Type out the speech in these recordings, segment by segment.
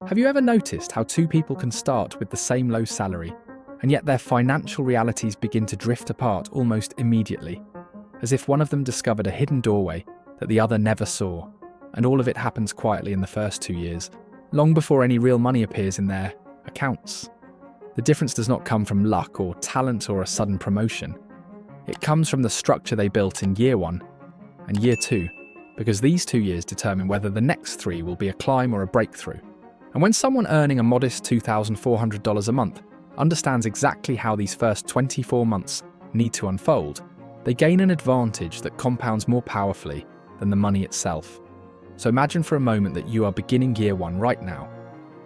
Have you ever noticed how two people can start with the same low salary, and yet their financial realities begin to drift apart almost immediately, as if one of them discovered a hidden doorway that the other never saw, and all of it happens quietly in the first 2 years, long before any real money appears in their accounts? The difference does not come from luck or talent or a sudden promotion. It comes from the structure they built in year 1 and year 2, because these 2 years determine whether the next 3 will be a climb or a breakthrough. And when someone earning a modest $2,400 a month understands exactly how these first 24 months need to unfold, they gain an advantage that compounds more powerfully than the money itself. So imagine for a moment that you are beginning year 1 right now.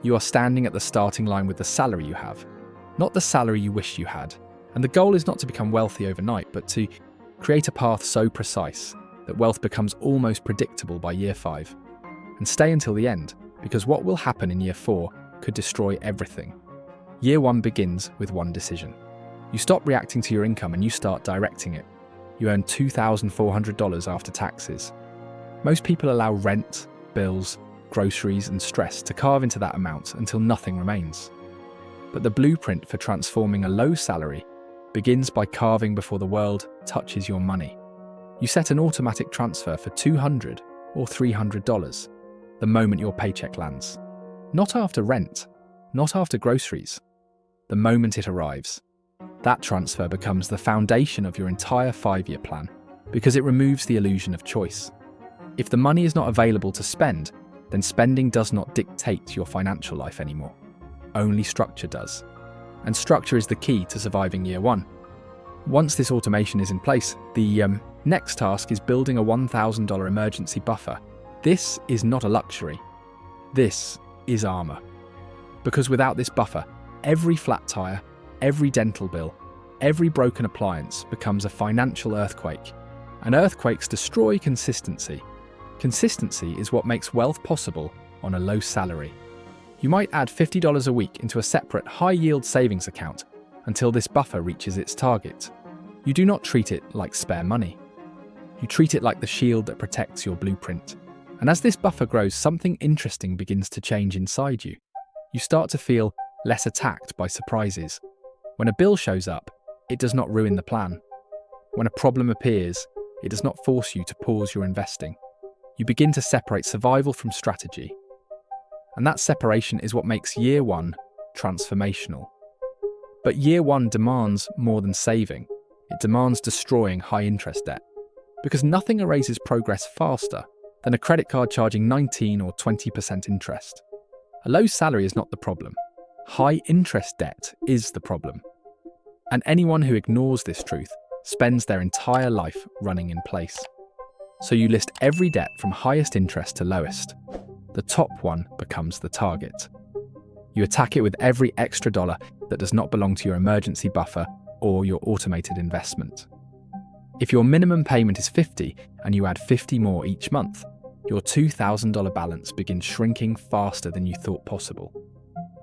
You are standing at the starting line with the salary you have, not the salary you wish you had. And the goal is not to become wealthy overnight, but to create a path so precise that wealth becomes almost predictable by year 5. And stay until the end, because what will happen in year 4 could destroy everything. Year 1 begins with one decision. You stop reacting to your income and you start directing it. You earn $2,400 after taxes. Most people allow rent, bills, groceries, and stress to carve into that amount until nothing remains. But the blueprint for transforming a low salary begins by carving before the world touches your money. You set an automatic transfer for $200 or $300 the moment your paycheck lands. Not after rent, not after groceries. The moment it arrives. That transfer becomes the foundation of your entire 5-year plan because it removes the illusion of choice. If the money is not available to spend, then spending does not dictate your financial life anymore. Only structure does. And structure is the key to surviving year 1. Once this automation is in place, the next task is building a $1,000 emergency buffer. This is not a luxury. This is armor. Because without this buffer, every flat tire, every dental bill, every broken appliance becomes a financial earthquake. And earthquakes destroy consistency. Consistency is what makes wealth possible on a low salary. You might add $50 a week into a separate high-yield savings account until this buffer reaches its target. You do not treat it like spare money. You treat it like the shield that protects your blueprint. And as this buffer grows, something interesting begins to change inside you. You start to feel less attacked by surprises. When a bill shows up, it does not ruin the plan. When a problem appears, it does not force you to pause your investing. You begin to separate survival from strategy. And that separation is what makes year 1 transformational. But year 1 demands more than saving. It demands destroying high-interest debt. Because nothing erases progress faster than a credit card charging 19 or 20% interest. A low salary is not the problem. High-interest debt is the problem. And anyone who ignores this truth spends their entire life running in place. So you list every debt from highest interest to lowest. The top one becomes the target. You attack it with every extra dollar that does not belong to your emergency buffer or your automated investment. If your minimum payment is $50 and you add $50 more each month, your $2,000 balance begins shrinking faster than you thought possible.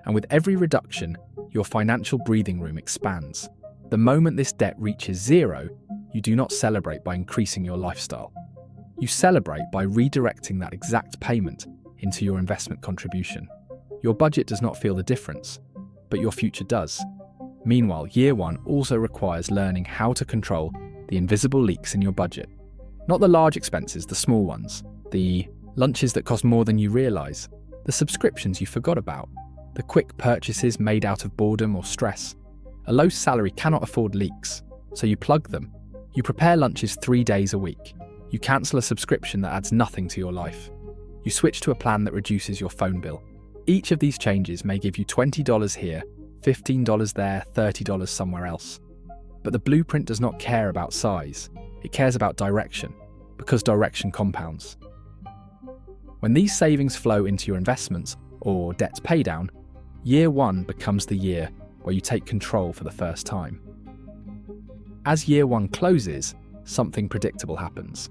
And with every reduction, your financial breathing room expands. The moment this debt reaches 0, you do not celebrate by increasing your lifestyle. You celebrate by redirecting that exact payment into your investment contribution. Your budget does not feel the difference, but your future does. Meanwhile, year 1 also requires learning how to control the invisible leaks in your budget. Not the large expenses, the small ones. The lunches that cost more than you realise. The subscriptions you forgot about. The quick purchases made out of boredom or stress. A low salary cannot afford leaks, so you plug them. You prepare lunches 3 days a week. You cancel a subscription that adds nothing to your life. You switch to a plan that reduces your phone bill. Each of these changes may give you $20 here, $15 there, $30 somewhere else. But the blueprint does not care about size. It cares about direction, because direction compounds. When these savings flow into your investments or debt paydown, year 1 becomes the year where you take control for the first time. As year 1 closes, something predictable happens.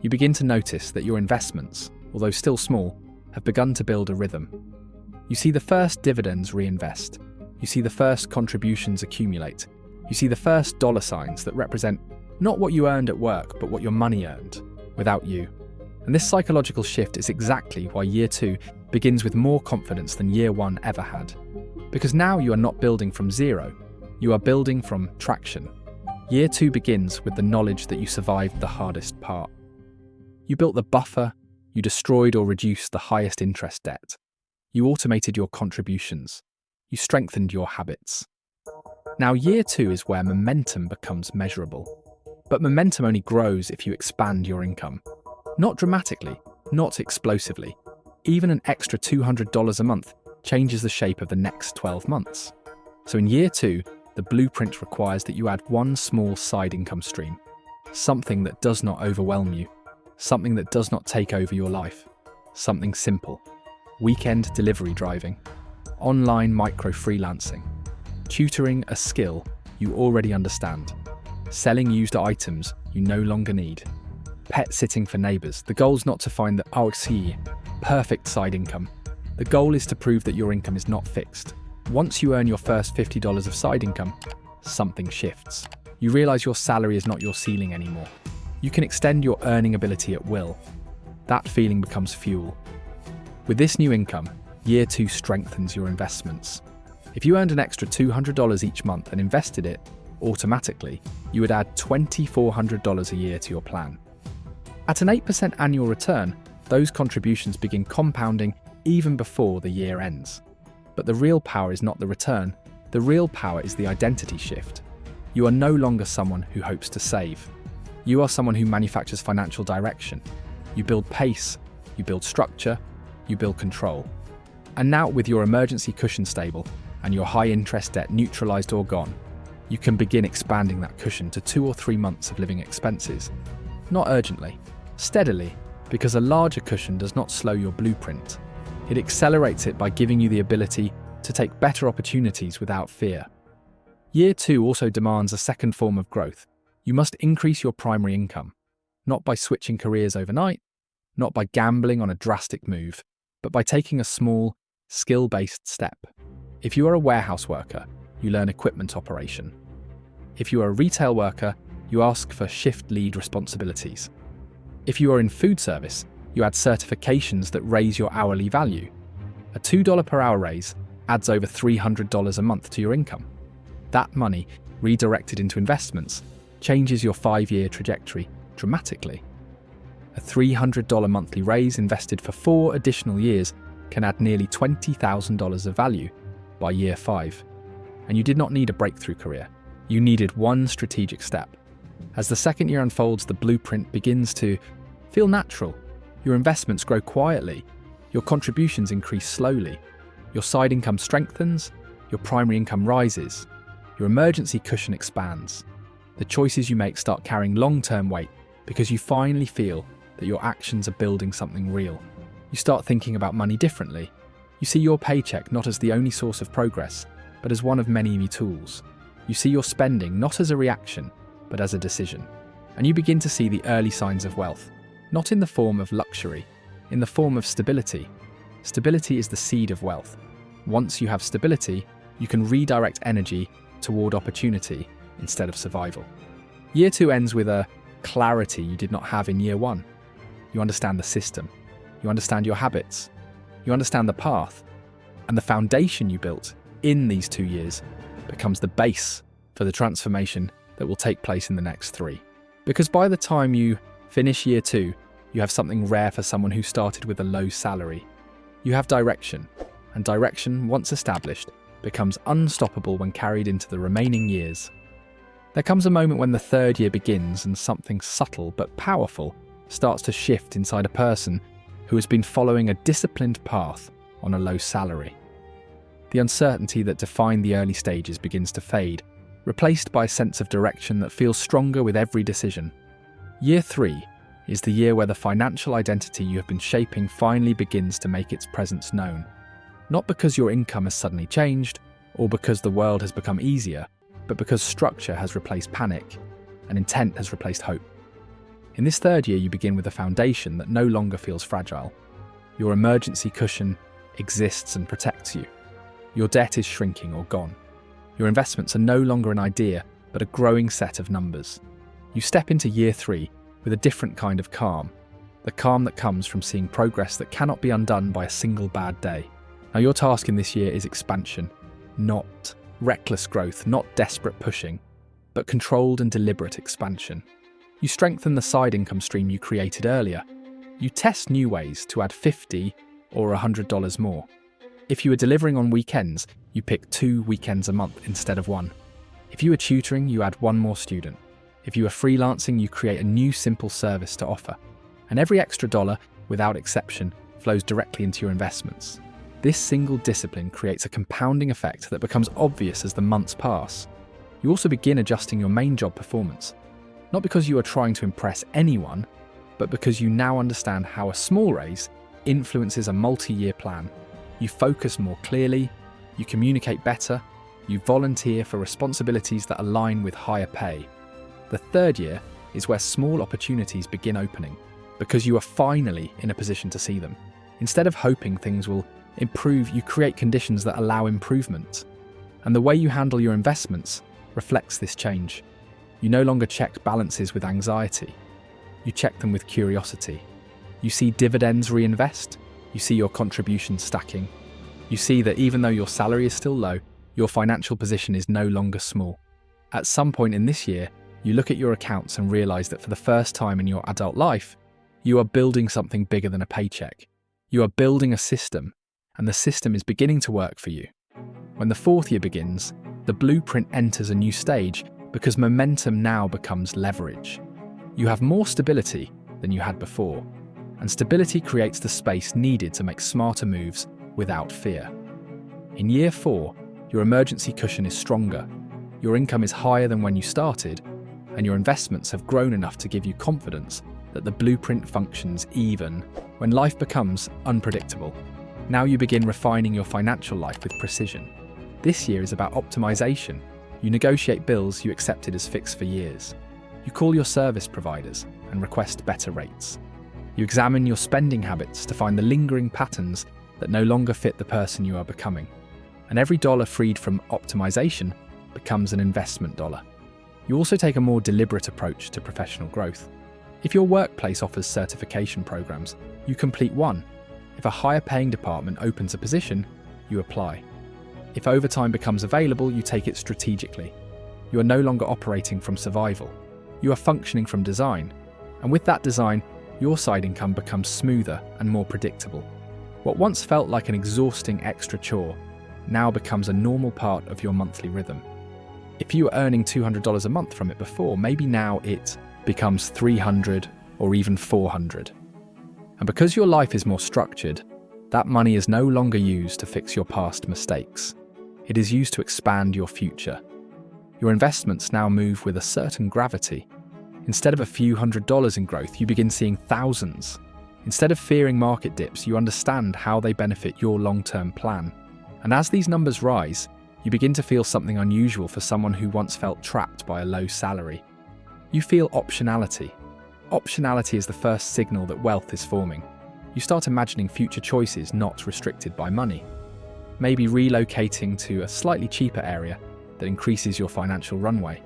You begin to notice that your investments, although still small, have begun to build a rhythm. You see the first dividends reinvest. You see the first contributions accumulate. You see the first dollar signs that represent not what you earned at work, but what your money earned without you. And this psychological shift is exactly why year 2 begins with more confidence than year 1 ever had. Because now you are not building from zero, you are building from traction. Year 2 begins with the knowledge that you survived the hardest part. You built the buffer, you destroyed or reduced the highest interest debt. You automated your contributions. You strengthened your habits. Now year 2 is where momentum becomes measurable. But momentum only grows if you expand your income. Not dramatically, not explosively. Even an extra $200 a month changes the shape of the next 12 months. So in year 2, the blueprint requires that you add one small side income stream. Something that does not overwhelm you. Something that does not take over your life. Something simple. Weekend delivery driving. Online micro freelancing. Tutoring a skill you already understand. Selling used items you no longer need. Pet sitting for neighbours. The goal's not to find the perfect side income. The goal is to prove that your income is not fixed. Once you earn your first $50 of side income, something shifts. You realise your salary is not your ceiling anymore. You can extend your earning ability at will. That feeling becomes fuel. With this new income, year 2 strengthens your investments. If you earned an extra $200 each month and invested it, automatically, you would add $2,400 a year to your plan. At an 8% annual return, those contributions begin compounding even before the year ends. But the real power is not the return. The real power is the identity shift. You are no longer someone who hopes to save. You are someone who manufactures financial direction. You build pace, you build structure, you build control. And now, with your emergency cushion stable and your high interest debt neutralized or gone, you can begin expanding that cushion to 2 or 3 months of living expenses. Not urgently, steadily, because a larger cushion does not slow your blueprint. It accelerates it by giving you the ability to take better opportunities without fear. Year 2 also demands a second form of growth. You must increase your primary income, not by switching careers overnight, not by gambling on a drastic move, but by taking a small, skill-based step. If you are a warehouse worker, you learn equipment operation. If you are a retail worker, you ask for shift lead responsibilities. If you are in food service, you add certifications that raise your hourly value. A $2 per hour raise adds over $300 a month to your income. That money, redirected into investments, changes your 5-year trajectory dramatically. A $300 monthly raise invested for 4 additional years can add nearly $20,000 of value by year 5. And you did not need a breakthrough career. You needed one strategic step. As the second year unfolds, the blueprint begins to feel natural. Your investments grow quietly. Your contributions increase slowly. Your side income strengthens. Your primary income rises. Your emergency cushion expands. The choices you make start carrying long-term weight because you finally feel that your actions are building something real. You start thinking about money differently. You see your paycheck not as the only source of progress, but as one of many tools. You see your spending not as a reaction, but as a decision. And you begin to see the early signs of wealth, not in the form of luxury, in the form of stability. Stability is the seed of wealth. Once you have stability, you can redirect energy toward opportunity instead of survival. Year 2 ends with a clarity you did not have in year 1. You understand the system. You understand your habits. You understand the path. And the foundation you built in these 2 years becomes the base for the transformation that will take place in the next 3. Because by the time you finish year 2, you have something rare for someone who started with a low salary. You have direction, and direction, once established, becomes unstoppable when carried into the remaining years. There comes a moment when the 3rd year begins and something subtle but powerful starts to shift inside a person who has been following a disciplined path on a low salary. The uncertainty that defined the early stages begins to fade, replaced by a sense of direction that feels stronger with every decision. Year 3 is the year where the financial identity you have been shaping finally begins to make its presence known. Not because your income has suddenly changed, or because the world has become easier, but because structure has replaced panic, and intent has replaced hope. In this 3rd year, you begin with a foundation that no longer feels fragile. Your emergency cushion exists and protects you. Your debt is shrinking or gone. Your investments are no longer an idea, but a growing set of numbers. You step into year 3 with a different kind of calm, the calm that comes from seeing progress that cannot be undone by a single bad day. Now, your task in this year is expansion, not reckless growth, not desperate pushing, but controlled and deliberate expansion. You strengthen the side income stream you created earlier. You test new ways to add $50 or $100 more. If you are delivering on weekends, you pick 2 weekends a month instead of 1. If you are tutoring, you add 1 more student. If you are freelancing, you create a new simple service to offer. And every extra dollar, without exception, flows directly into your investments. This single discipline creates a compounding effect that becomes obvious as the months pass. You also begin adjusting your main job performance, not because you are trying to impress anyone, but because you now understand how a small raise influences a multi-year plan. You focus more clearly, you communicate better, you volunteer for responsibilities that align with higher pay. The third year is where small opportunities begin opening, because you are finally in a position to see them. Instead of hoping things will improve, you create conditions that allow improvement. And the way you handle your investments reflects this change. You no longer check balances with anxiety. You check them with curiosity. You see dividends reinvest. You see your contributions stacking. You see that even though your salary is still low, your financial position is no longer small. At some point in this year, you look at your accounts and realize that for the first time in your adult life, you are building something bigger than a paycheck. You are building a system, and the system is beginning to work for you. When the 4th year begins, the blueprint enters a new stage because momentum now becomes leverage. You have more stability than you had before, and stability creates the space needed to make smarter moves without fear. In year 4, your emergency cushion is stronger, your income is higher than when you started, and your investments have grown enough to give you confidence that the blueprint functions even when life becomes unpredictable. Now you begin refining your financial life with precision. This year is about optimization. You negotiate bills you accepted as fixed for years. You call your service providers and request better rates. You examine your spending habits to find the lingering patterns that no longer fit the person you are becoming. And every dollar freed from optimization becomes an investment dollar. You also take a more deliberate approach to professional growth. If your workplace offers certification programs, you complete one. If a higher paying department opens a position, you apply. If overtime becomes available, you take it strategically. You are no longer operating from survival. You are functioning from design. And with that design, your side income becomes smoother and more predictable. What once felt like an exhausting extra chore now becomes a normal part of your monthly rhythm. If you were earning $200 a month from it before, maybe now it becomes $300 or even $400. And because your life is more structured, that money is no longer used to fix your past mistakes. It is used to expand your future. Your investments now move with a certain gravity. Instead of a few $100s in growth, you begin seeing thousands. Instead of fearing market dips, you understand how they benefit your long-term plan. And as these numbers rise, you begin to feel something unusual for someone who once felt trapped by a low salary. You feel optionality. Optionality is the first signal that wealth is forming. You start imagining future choices not restricted by money. Maybe relocating to a slightly cheaper area that increases your financial runway.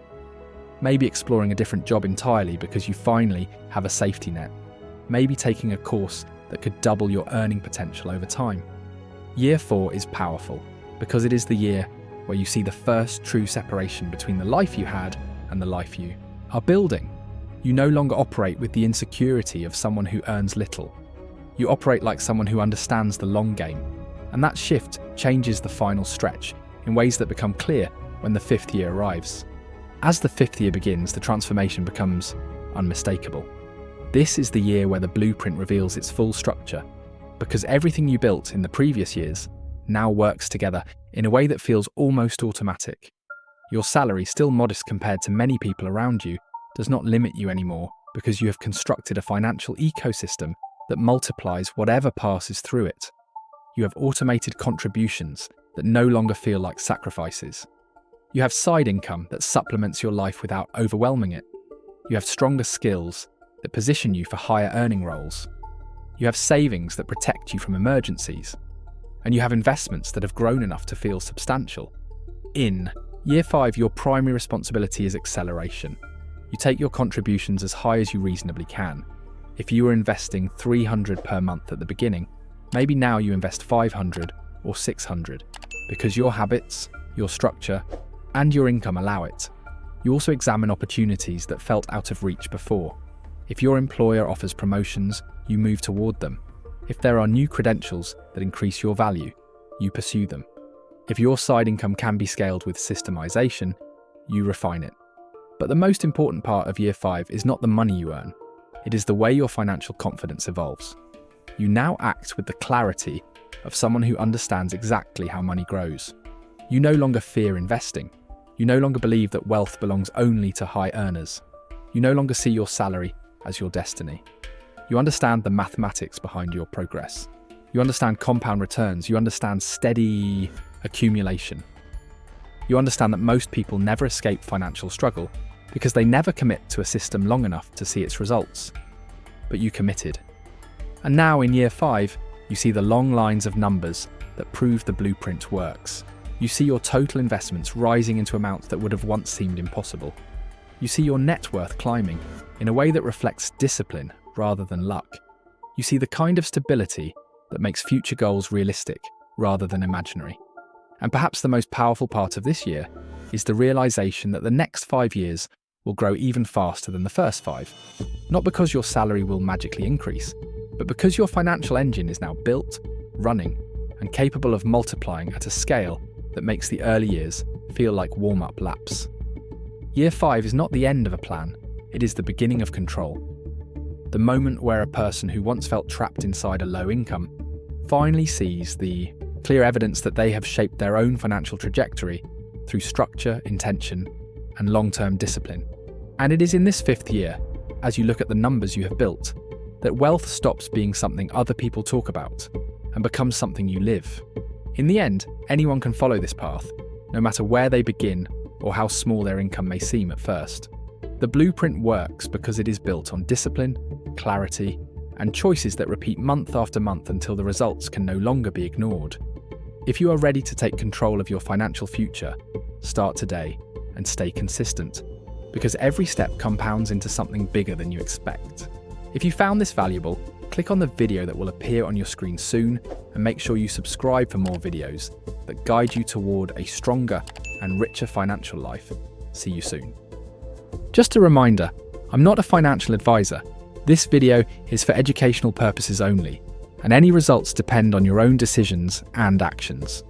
Maybe exploring a different job entirely because you finally have a safety net. Maybe taking a course that could double your earning potential over time. Year 4 is powerful because it is the year where you see the first true separation between the life you had and the life you are building. You no longer operate with the insecurity of someone who earns little. You operate like someone who understands the long game, and that shift changes the final stretch in ways that become clear when the 5th year arrives. As the 5th year begins, the transformation becomes unmistakable. This is the year where the blueprint reveals its full structure, because everything you built in the previous years now works together in a way that feels almost automatic. Your salary, still modest compared to many people around you, does not limit you anymore because you have constructed a financial ecosystem that multiplies whatever passes through it. You have automated contributions that no longer feel like sacrifices. You have side income that supplements your life without overwhelming it. You have stronger skills that position you for higher earning roles. You have savings that protect you from emergencies. And you have investments that have grown enough to feel substantial. In Year 5, your primary responsibility is acceleration. You take your contributions as high as you reasonably can. If you were investing $300 per month at the beginning, maybe now you invest $500 or $600 because your habits, your structure, and your income allow it. You also examine opportunities that felt out of reach before. If your employer offers promotions, you move toward them. If there are new credentials that increase your value, you pursue them. If your side income can be scaled with systemization, you refine it. But the most important part of year 5 is not the money you earn. It is the way your financial confidence evolves. You now act with the clarity of someone who understands exactly how money grows. You no longer fear investing. You no longer believe that wealth belongs only to high earners. You no longer see your salary as your destiny. You understand the mathematics behind your progress. You understand compound returns. You understand steady accumulation. You understand that most people never escape financial struggle because they never commit to a system long enough to see its results. But you committed. And now in year 5, you see the long lines of numbers that prove the blueprint works. You see your total investments rising into amounts that would have once seemed impossible. You see your net worth climbing in a way that reflects discipline rather than luck. You see the kind of stability that makes future goals realistic rather than imaginary. And perhaps the most powerful part of this year is the realization that the next 5 years will grow even faster than the first 5. Not because your salary will magically increase, but because your financial engine is now built, running, and capable of multiplying at a scale that makes the early years feel like warm-up laps. Year 5 is not the end of a plan, it is the beginning of control. The moment where a person who once felt trapped inside a low income finally sees the clear evidence that they have shaped their own financial trajectory through structure, intention, and long-term discipline. And it is in this 5th year, as you look at the numbers you have built, that wealth stops being something other people talk about and becomes something you live. In the end, anyone can follow this path, no matter where they begin or how small their income may seem at first. The blueprint works because it is built on discipline, clarity, and choices that repeat month after month until the results can no longer be ignored. If you are ready to take control of your financial future, start today and stay consistent, because every step compounds into something bigger than you expect. If you found this valuable, click on the video that will appear on your screen soon and make sure you subscribe for more videos that guide you toward a stronger and richer financial life. See you soon. Just a reminder, I'm not a financial advisor. This video is for educational purposes only, and any results depend on your own decisions and actions.